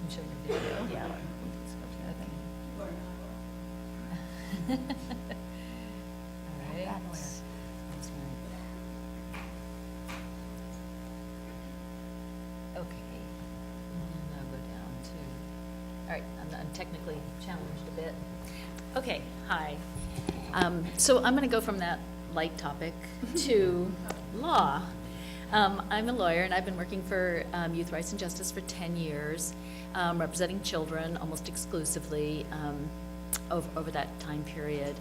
can show your video. Yeah. All right. That where? That's right. Okay. And I'll go down to, all right, I'm technically challenged a bit. Okay, hi. So I'm going to go from that light topic to law. I'm a lawyer, and I've been working for Youth Rights and Justice for 10 years, representing children almost exclusively over that time period.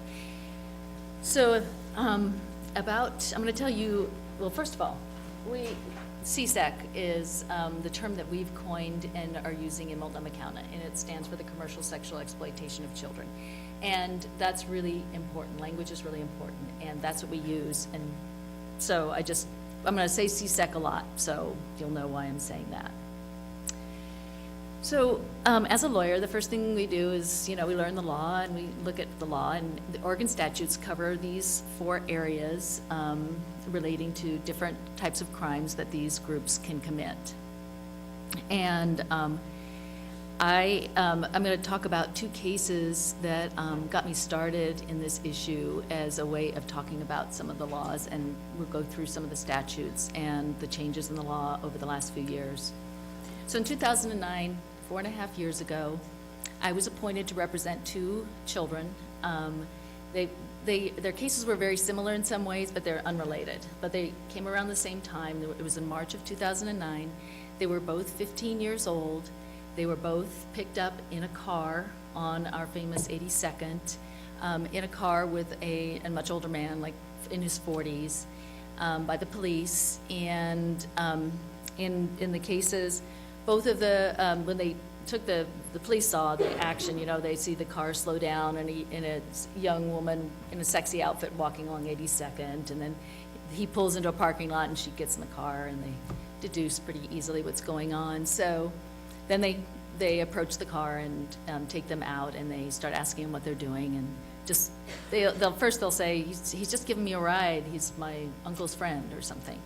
So I'm going to tell you, well, first of all, CSEC is the term that we've coined and are using in Multnomah County, and it stands for the Commercial Sexual Exploitation of Children. And that's really important. Language is really important, and that's what we use. And so I'm going to say CSEC a lot, so you'll know why I'm saying that. So as a lawyer, the first thing we do is, we learn the law and we look at the law, and the Oregon statutes cover these 4 areas relating to different types of crimes that these groups can commit. And I'm going to talk about 2 cases that got me started in this issue as a way of talking about some of the laws, and we'll go through some of the statutes and the changes in the law over the last few years. So in 2009, 4.5 years ago, I was appointed to represent 2 children. Their cases were very similar in some ways, but they're unrelated. But they came around the same time. It was in March of 2009. They were both 15 years old. They were both picked up in a car on our famous 82nd, in a car with a much older man, like in his 40s, by the police. And in the cases, both of when they took the police saw the action, they see the car slow down and a young woman in a sexy outfit walking along 82nd, and then he pulls into a parking lot and she gets in the car, and they deduce pretty easily what's going on. So then they approach the car and take them out, and they start asking them what they're doing, and they'll say, he's just giving me a ride, he's my uncle's friend or something.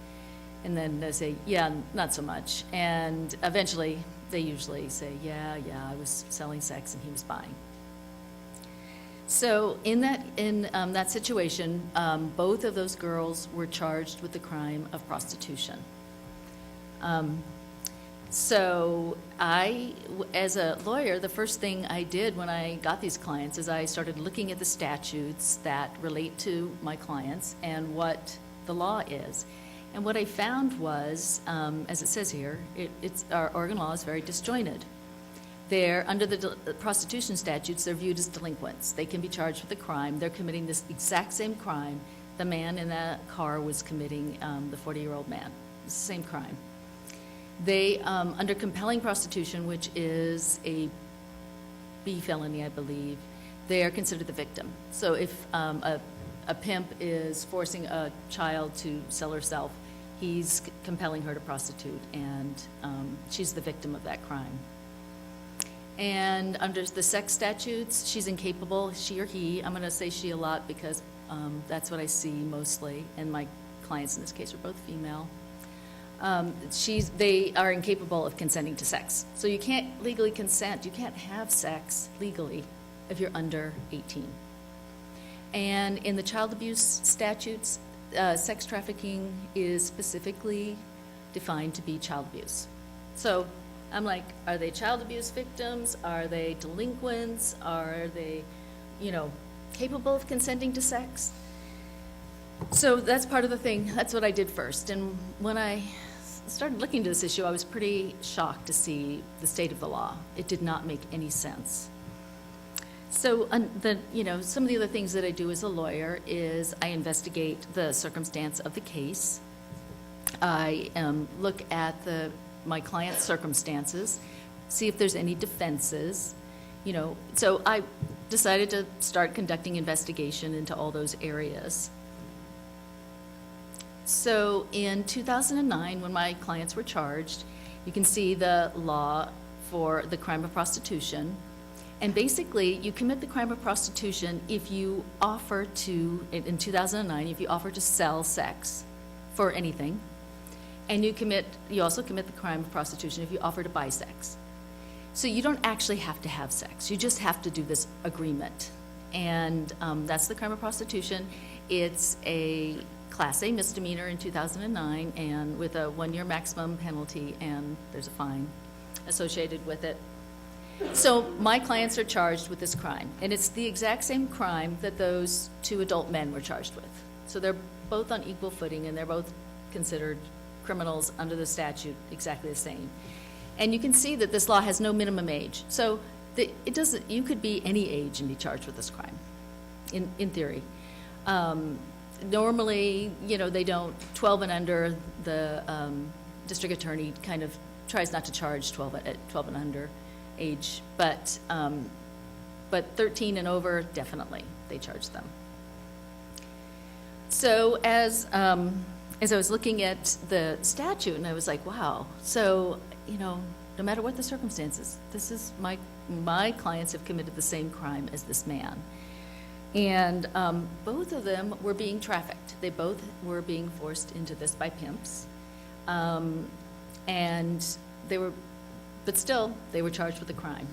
And then they say, yeah, not so much. And eventually, they usually say, yeah, I was selling sex and he was buying. So in that situation, both of those girls were charged with the crime of prostitution. So as a lawyer, the first thing I did when I got these clients is I started looking at the statutes that relate to my clients and what the law is. And what I found was, as it says here, our Oregon law is very disjointed. Under the prostitution statutes, they're viewed as delinquents. They can be charged with a crime. They're committing this exact same crime the man in that car was committing, the 40-year-old man. It's the same crime. They, under compelling prostitution, which is a B felony, I believe, they are considered the victim. So if a pimp is forcing a child to sell herself, he's compelling her to prostitute, and she's the victim of that crime. And under the sex statutes, she's incapable, she or he. I'm going to say she a lot because that's what I see mostly, and my clients in this case are both female. They are incapable of consenting to sex. So you can't legally consent, you can't have sex legally if you're under 18. And in the child abuse statutes, sex trafficking is specifically defined to be child abuse. So I'm like, are they child abuse victims? Are they delinquents? Are they, capable of consenting to sex? So that's part of the thing. That's what I did first. And when I started looking into this issue, I was pretty shocked to see the state of the law. It did not make any sense. So some of the other things that I do as a lawyer is I investigate the circumstance of the case. I look at my client's circumstances, see if there's any defenses. So I decided to start conducting investigation into all those areas. So in 2009, when my clients were charged, you can see the law for the crime of prostitution. And basically, you commit the crime of prostitution if you offer to, in 2009, if you offer to sell sex for anything. And you also commit the crime of prostitution if you offer to buy sex. So you don't actually have to have sex. You just have to do this agreement. And that's the crime of prostitution. It's a Class A misdemeanor in 2009, and with a 1-year maximum penalty, and there's a fine associated with it. So my clients are charged with this crime, and it's the exact same crime that those 2 adult men were charged with. So they're both on equal footing, and they're both considered criminals under the statute, exactly the same. And you can see that this law has no minimum age. So it doesn't, you could be any age and be charged with this crime, in theory. Normally, they don't, 12 and under, the district attorney kind of tries not to charge 12 and under age, but 13 and over, definitely, they charge them. So as I was looking at the statute, and I was like, wow, so, no matter what the circumstances, this is my clients have committed the same crime as this man. And both of them were being trafficked. They both were being forced into this by pimps. And but still, they were charged with a crime.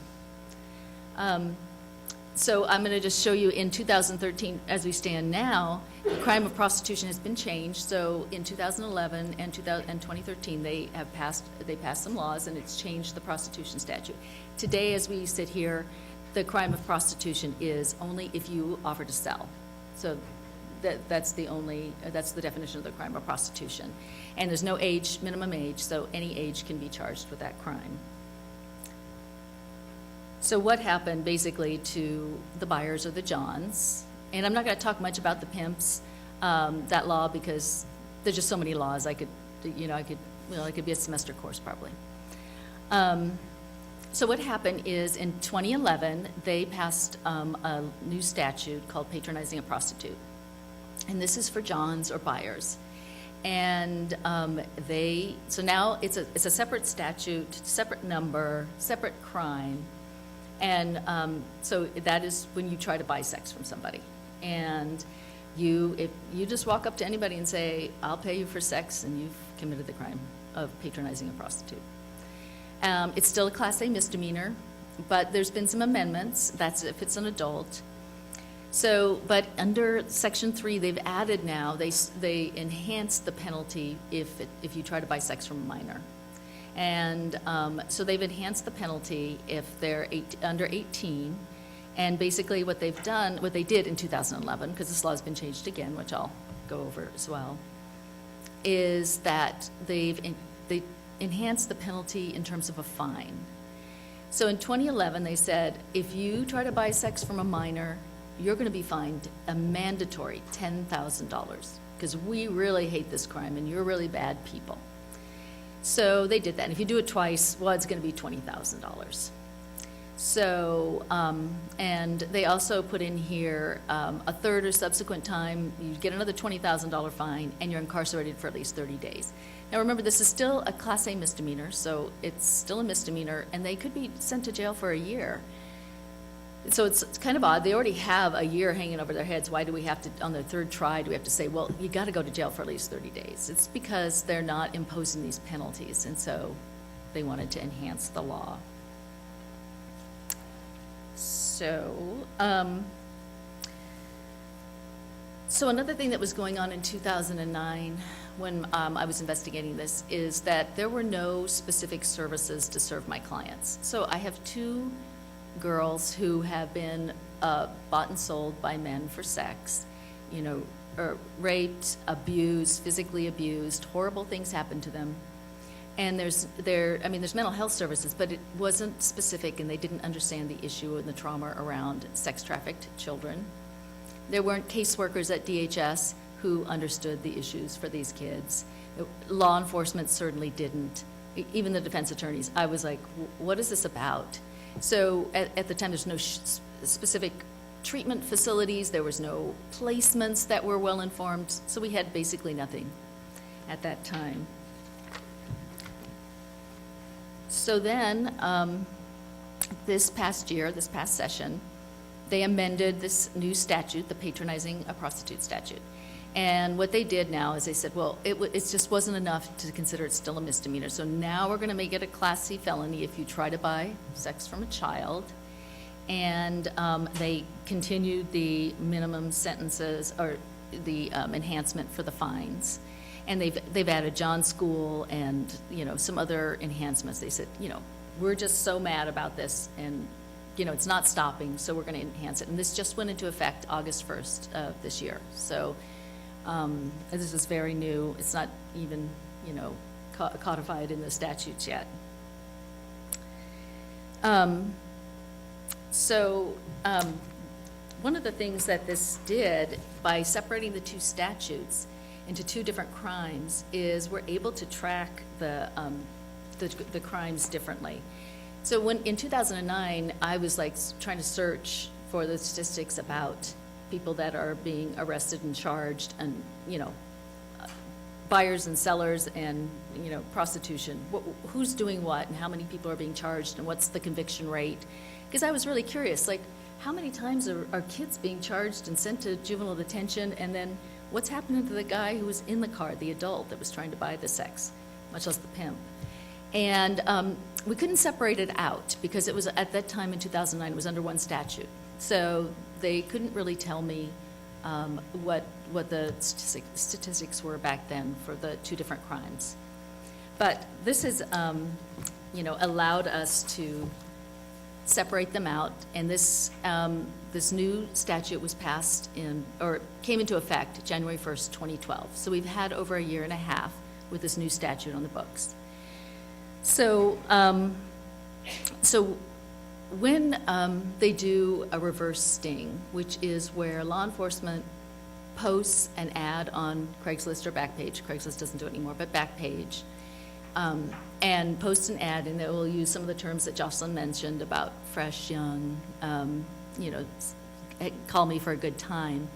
So I'm going to just show you in 2013, as we stand now, the crime of prostitution has been changed. So in 2011 and 2013, they passed some laws, and it's changed the prostitution statute. Today, as we sit here, the crime of prostitution is only if you offer to sell. So that's the definition of the crime of prostitution. And there's no minimum age, so any age can be charged with that crime. So what happened basically to the Byers or the Johns, and I'm not going to talk much about the pimps, that law, because there's just so many laws. It could be a semester course probably. So what happened is in 2011, they passed a new statute called patronizing a prostitute. And this is for Johns or Byers. And so now it's a separate statute, separate number, separate crime. And so that is when you try to buy sex from somebody. And if you just walk up to anybody and say, I'll pay you for sex, and you've committed the crime of patronizing a prostitute. It's still a Class A misdemeanor, but there's been some amendments. That's if it's an adult. So, but under Section 3, they've added now, they enhance the penalty if you try to buy sex from a minor. And so they've enhanced the penalty if they're under 18. And basically what they did in 2011, because this law has been changed again, which I'll go over as well, is that they enhanced the penalty in terms of a fine. So in 2011, they said, if you try to buy sex from a minor, you're going to be fined a mandatory $10,000, because we really hate this crime and you're really bad people. So they did that. And if you do it twice, well, it's going to be $20,000. So, and they also put in here a third or subsequent time, you get another $20,000 fine, and you're incarcerated for at least 30 days. Now remember, this is still a Class A misdemeanor, so it's still a misdemeanor, and they could be sent to jail for a year. So it's kind of odd. They already have a year hanging over their heads. Why do we have to, on their third try, do we have to say, well, you got to go to jail for at least 30 days? It's because they're not imposing these penalties, and so they wanted to enhance the law. So, so another thing that was going on in 2009 when I was investigating this is that there were no specific services to serve my clients. So I have 2 girls who have been bought and sold by men for sex, or raped, abused, physically abused, horrible things happen to them. And there's mental health services, but it wasn't specific, and they didn't understand the issue and the trauma around sex trafficked children. There weren't caseworkers at DHS who understood the issues for these kids. Law enforcement certainly didn't. Even the defense attorneys. I was like, what is this about? So at the time, there's no specific treatment facilities. There was no placements that were well informed. So we had basically nothing at that time. So then, this past session, they amended this new statute, the patronizing a prostitute statute. And what they did now is they said, well, it just wasn't enough to consider it still a misdemeanor. So now we're going to make it a Class C felony if you try to buy sex from a child. And they continued the minimum sentences, or the enhancement for the fines. And they've added John's School and, some other enhancements. They said, we're just so mad about this, and, it's not stopping, so we're going to enhance it. And this just went into effect August 1st of this year. So this is very new. It's not even, codified in the statutes yet. One of the things that this did, by separating the two statutes into two different crimes, is we're able to track the crimes differently. So in 2009, I was trying to search for the statistics about people that are being arrested and charged, and buyers and sellers, and prostitution. Who's doing what, and how many people are being charged, and what's the conviction rate? Because I was really curious, how many times are kids being charged and sent to juvenile detention, and then what's happening to the guy who was in the car, the adult that was trying to buy the sex, much less the pimp? And we couldn't separate it out because it was, at that time in 2009, it was under one statute. So they couldn't really tell me what the statistics were back then for the two different crimes. But this has, allowed us to separate them out, and this new statute was passed came into effect January 1st, 2012. So we've had over a year and a half with this new statute on the books. So, when they do a reverse sting, which is where law enforcement posts an ad on Craigslist or Backpage, Craigslist doesn't do it anymore, but Backpage, and post an ad, and they will use some of the terms that Jocelyn mentioned about fresh, young, call me for a good time.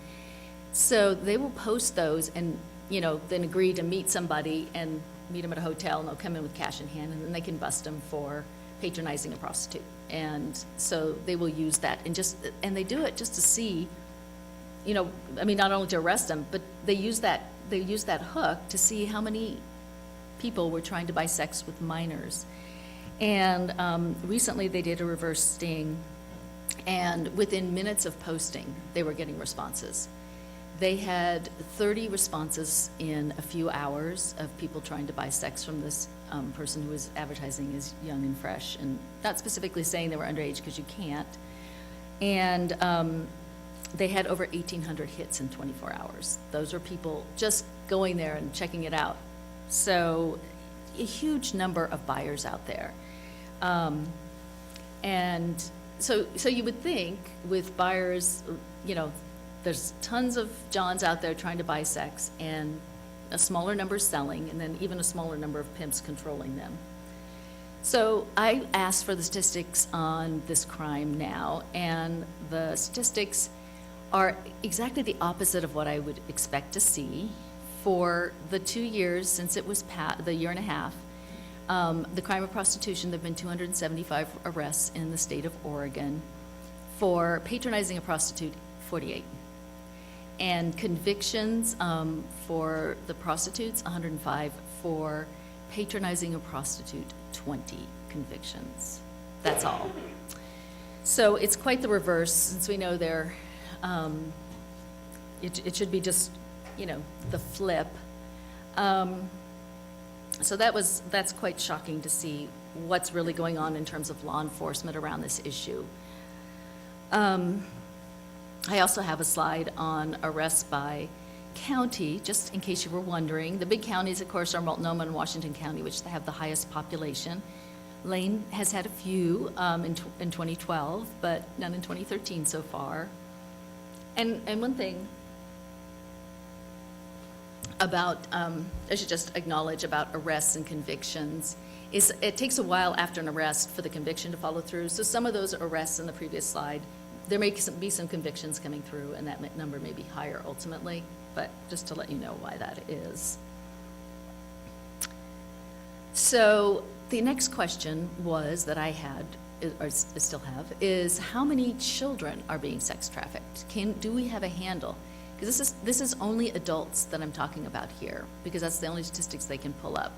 So they will post those and, then agree to meet somebody and meet them at a hotel, and they'll come in with cash in hand, and then they can bust them for patronizing a prostitute. And so they will use that, and they do it just to see, not only to arrest them, but they use that hook to see how many people were trying to buy sex with minors. And recently they did a reverse sting, and within minutes of posting, they were getting responses. They had 30 responses in a few hours of people trying to buy sex from this person who was advertising as young and fresh, and not specifically saying they were underage, because you can't. And they had over 1,800 hits in 24 hours. Those are people just going there and checking it out. So a huge number of buyers out there. And so you would think with buyers, there's tons of Johns out there trying to buy sex, and a smaller number selling, and then even a smaller number of pimps controlling them. So I asked for the statistics on this crime now, and the statistics are exactly the opposite of what I would expect to see. For the 2 years since it was the year and a half, the crime of prostitution, there have been 275 arrests in the state of Oregon. For patronizing a prostitute, 48. And convictions for the prostitutes, 105. For patronizing a prostitute, 20 convictions. That's all. So it's quite the reverse, since we know they're, it should be just, the flip. So that's quite shocking to see what's really going on in terms of law enforcement around this issue. I also have a slide on arrests by county, just in case you were wondering. The big counties, of course, are Multnomah and Washington County, which have the highest population. Lane has had a few in 2012, but none in 2013 so far. And one thing about, I should just acknowledge about arrests and convictions, is it takes a while after an arrest for the conviction to follow through. So some of those arrests in the previous slide, there may be some convictions coming through, and that number may be higher ultimately, but just to let you know why that is. So the next question was that I had, or still have, is how many children are being sex trafficked? Do we have a handle? because this is only adults that I'm talking about here, because that's the only statistics they can pull up,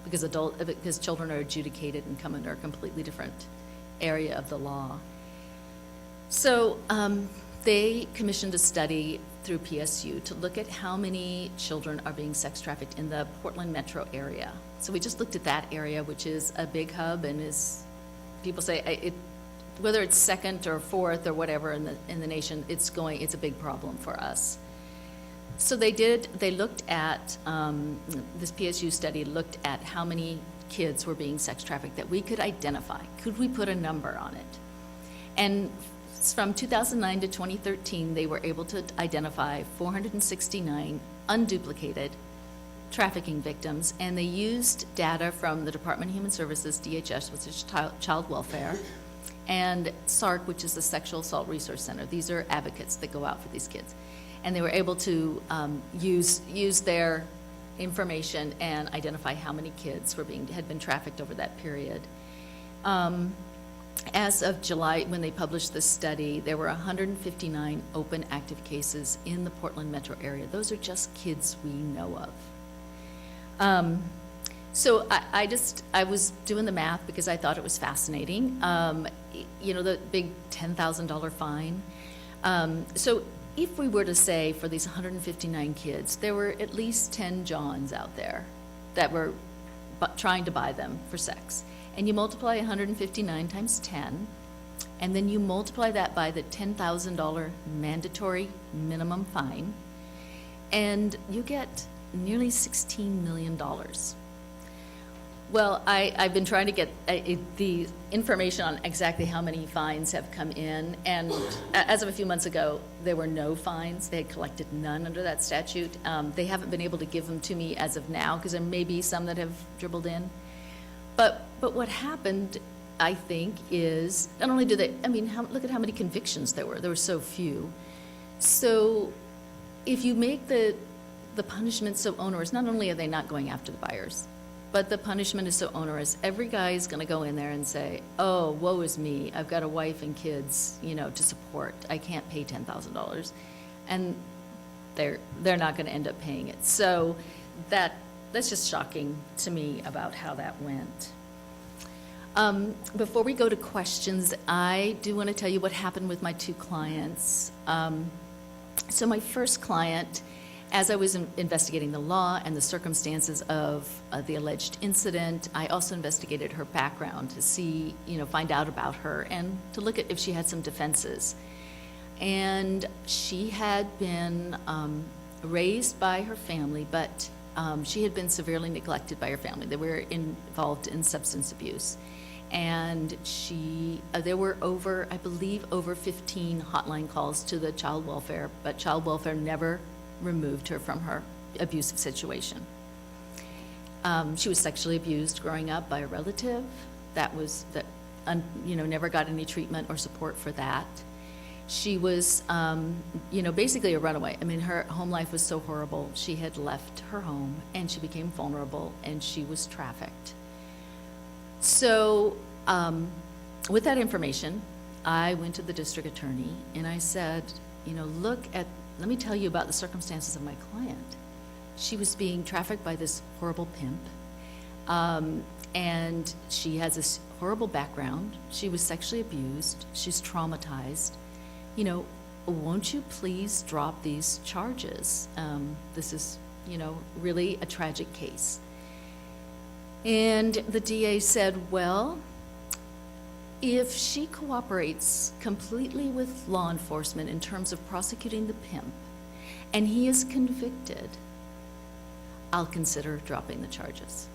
because children are adjudicated and come under a completely different area of the law. So they commissioned a study through PSU to look at how many children are being sex trafficked in the Portland metro area. So we just looked at that area, which is a big hub and is, people say, whether it's second or fourth or whatever in the nation, it's a big problem for us. So they looked at, this PSU study looked at how many kids were being sex trafficked that we could identify. Could we put a number on it? And from 2009 to 2013, they were able to identify 469 unduplicated trafficking victims, and they used data from the Department of Human Services, DHS, which is Child Welfare, and SARC, which is the Sexual Assault Resource Center. These are advocates that go out for these kids. And they were able to use their information and identify how many kids had been trafficked over that period. As of July, when they published this study, there were 159 open active cases in the Portland metro area. Those are just kids we know of. So I was doing the math because I thought it was fascinating. The big $10,000 fine. So if we were to say for these 159 kids, there were at least 10 Johns out there that were trying to buy them for sex. And you multiply 159 times 10, and then you multiply that by the $10,000 mandatory minimum fine, and you get nearly $16 million. Well, I've been trying to get the information on exactly how many fines have come in, and as of a few months ago, there were no fines. They had collected none under that statute. They haven't been able to give them to me as of now, because there may be some that have dribbled in. But what happened, I think, is not only do they, look at how many convictions there were. There were so few. So if you make the punishment so onerous, not only are they not going after the buyers, but the punishment is so onerous, every guy is going to go in there and say, oh, woe is me. I've got a wife and kids, to support. I can't pay $10,000. And they're not going to end up paying it. So that's just shocking to me about how that went. Before we go to questions, I do want to tell you what happened with my two clients. So my first client, as I was investigating the law and the circumstances of the alleged incident, I also investigated her background to see, find out about her and to look at if she had some defenses. And she had been raised by her family, but she had been severely neglected by her family. They were involved in substance abuse. And there were over 15 hotline calls to the child welfare, but child welfare never removed her from her abusive situation. She was sexually abused growing up by a relative never got any treatment or support for that. She was, basically a runaway. Her home life was so horrible. She had left her home and she became vulnerable and she was trafficked. So with that information, I went to the district attorney and I said, let me tell you about the circumstances of my client. She was being trafficked by this horrible pimp, and she has this horrible background. She was sexually abused. She's traumatized. Won't you please drop these charges? This is, really a tragic case. And the DA said, well, if she cooperates completely with law enforcement in terms of prosecuting the pimp, and he is convicted, I'll consider dropping the charges.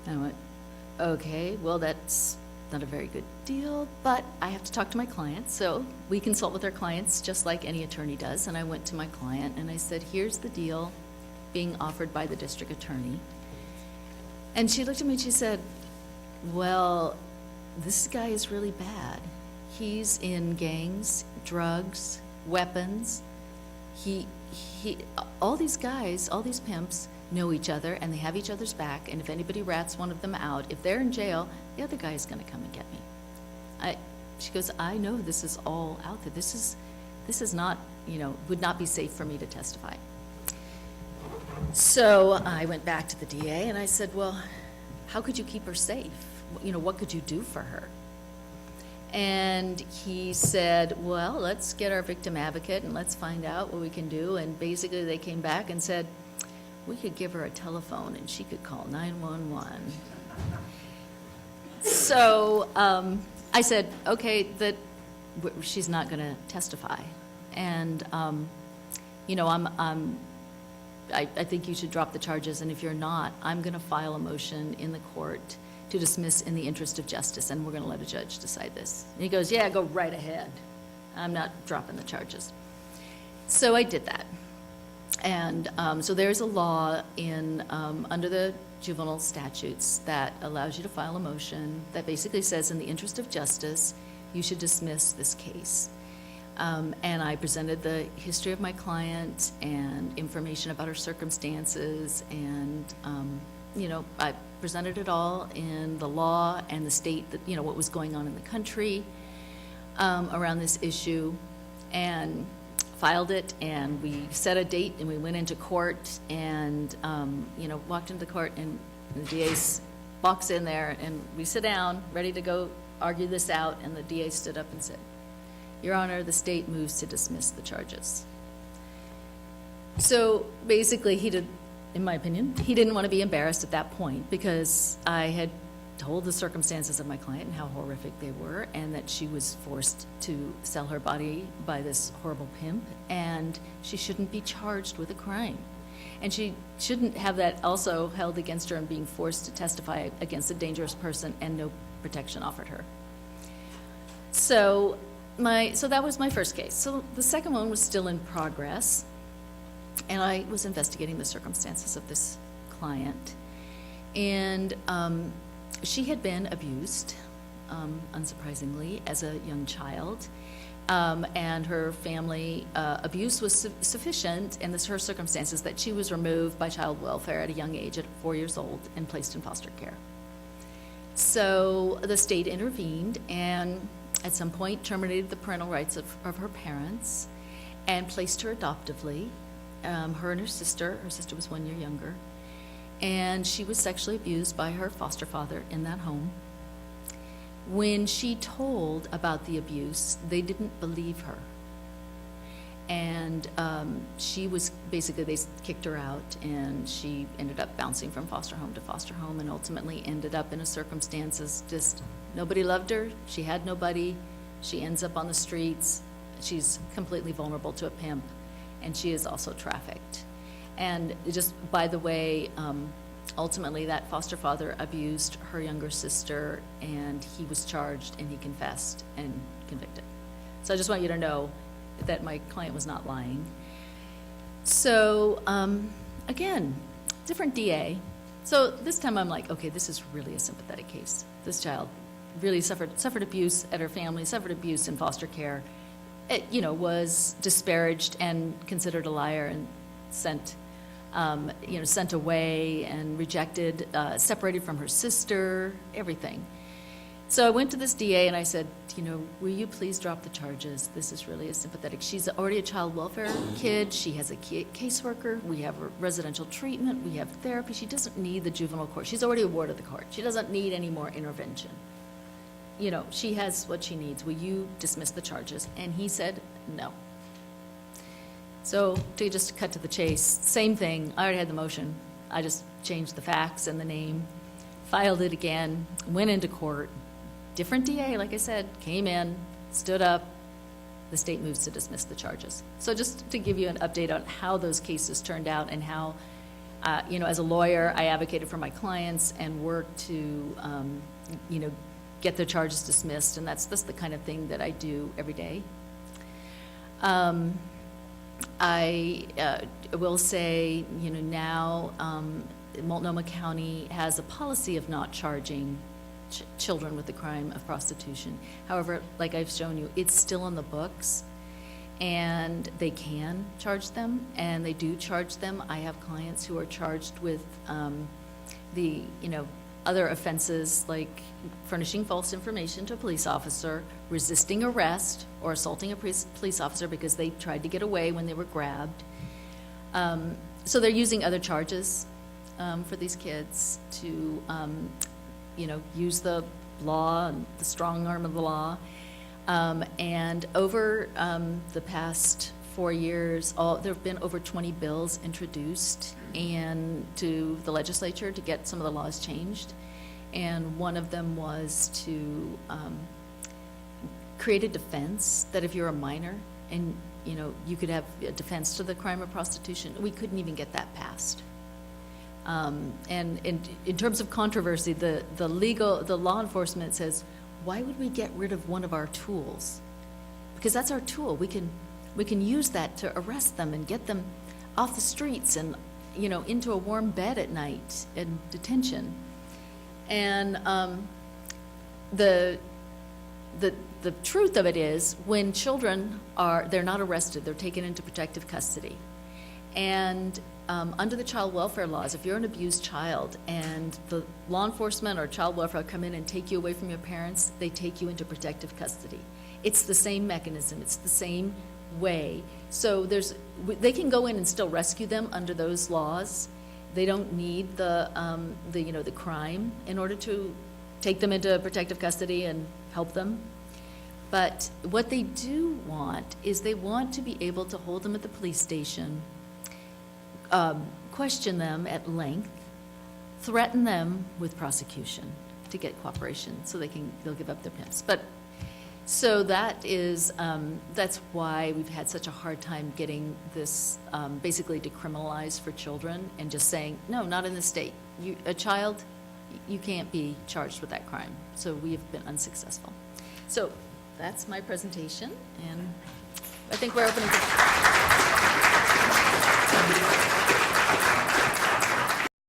And I went, okay, well, that's not a very good deal, but I have to talk to my client. So we consult with our clients just like any attorney does. And I went to my client and I said, here's the deal being offered by the district attorney. And she looked at me and she said, well, this guy is really bad. He's in gangs, drugs, weapons. All these guys, all these pimps know each other and they have each other's back, and if anybody rats one of them out, if they're in jail, the other guy is going to come and get me. She goes, I know this is all out there. This is not, would not be safe for me to testify. So I went back to the DA and I said, well, how could you keep her safe? What could you do for her? And he said, well, let's get our victim advocate and let's find out what we can do. And basically they came back and said, we could give her a telephone and she could call 911. So I said, okay, she's not going to testify. And, I think you should drop the charges. And if you're not, I'm going to file a motion in the court to dismiss in the interest of justice, and we're going to let a judge decide this. And he goes, yeah, go right ahead. I'm not dropping the charges. So I did that. And so there's a law under the juvenile statutes that allows you to file a motion that basically says, in the interest of justice, you should dismiss this case. And I presented the history of my client and information about her circumstances, and I presented it all in the law and the state, that what was going on in the country around this issue, and filed it. And we set a date and we went into court, and walked into court, and the DA walks in there and we sit down ready to go argue this out, and the DA stood up and said, Your Honor, the state moves to dismiss the charges. So basically in my opinion, he didn't want to be embarrassed at that point, because I had told the circumstances of my client and how horrific they were, and that she was forced to sell her body by this horrible pimp, and she shouldn't be charged with a crime. And she shouldn't have that also held against her and being forced to testify against a dangerous person and no protection offered her. So that was my first case. So the second one was still in progress, and I was investigating the circumstances of this client. And she had been abused, unsurprisingly, as a young child. And her family abuse was sufficient in her circumstances that she was removed by child welfare at a young age, at 4 years old, and placed in foster care. So the state intervened and at some point terminated the parental rights of her parents and placed her adoptively, her and her sister was 1 year younger, and she was sexually abused by her foster father in that home. When she told about the abuse, they didn't believe her. And she was, basically they kicked her out, and she ended up bouncing from foster home to foster home, and ultimately ended up in a circumstances just nobody loved her. She had nobody. She ends up on the streets. She's completely vulnerable to a pimp, and she is also trafficked. And just by the way, ultimately that foster father abused her younger sister, and he was charged, and he confessed and convicted. So I just want you to know that my client was not lying. So again, different DA. So this time I'm like, okay, this is really a sympathetic case. This child really suffered abuse at her family, suffered abuse in foster care. It, was disparaged and considered a liar and sent away and rejected, separated from her sister, everything. So I went to this DA and I said, will you please drop the charges? This is really a sympathetic. She's already a child welfare kid. She has a caseworker. We have residential treatment. We have therapy. She doesn't need the juvenile court. She's already a ward of the court. She doesn't need any more intervention. She has what she needs. Will you dismiss the charges? And he said no. So to just cut to the chase, same thing. I already had the motion. I just changed the facts and the name, filed it again, went into court. Different DA, like I said, came in, stood up. The state moves to dismiss the charges. So just to give you an update on how those cases turned out and how, as a lawyer, I advocated for my clients and worked to, get their charges dismissed. And that's the kind of thing that I do every day. I will say, now Multnomah County has a policy of not charging children with the crime of prostitution. However, like I've shown you, it's still in the books, and they can charge them, and they do charge them. I have clients who are charged with other offenses like furnishing false information to a police officer, resisting arrest, or assaulting a police officer because they tried to get away when they were grabbed. So they're using other charges for these kids to, use the law and the strong arm of the law. And over the past 4 years, there have been over 20 bills introduced and to the legislature to get some of the laws changed. And one of them was to create a defense that if you're a minor and you could have a defense to the crime of prostitution. We couldn't even get that passed. And in terms of controversy, the law enforcement says, why would we get rid of one of our tools? Because that's our tool. We can use that to arrest them and get them off the streets and into a warm bed at night in detention. And the truth of it is, when children they're not arrested, they're taken into protective custody. And under the child welfare laws, if you're an abused child and the law enforcement or child welfare come in and take you away from your parents, they take you into protective custody. It's the same mechanism. It's the same way. So they can go in and still rescue them under those laws. They don't need the crime in order to take them into protective custody and help them. But what they do want is they want to be able to hold them at the police station, question them at length, threaten them with prosecution to get cooperation so they'll give up their pimps. So that's why we've had such a hard time getting this basically decriminalized for children and just saying, no, not in the state. A child, you can't be charged with that crime. So we have been unsuccessful. So that's my presentation, and I think we're opening to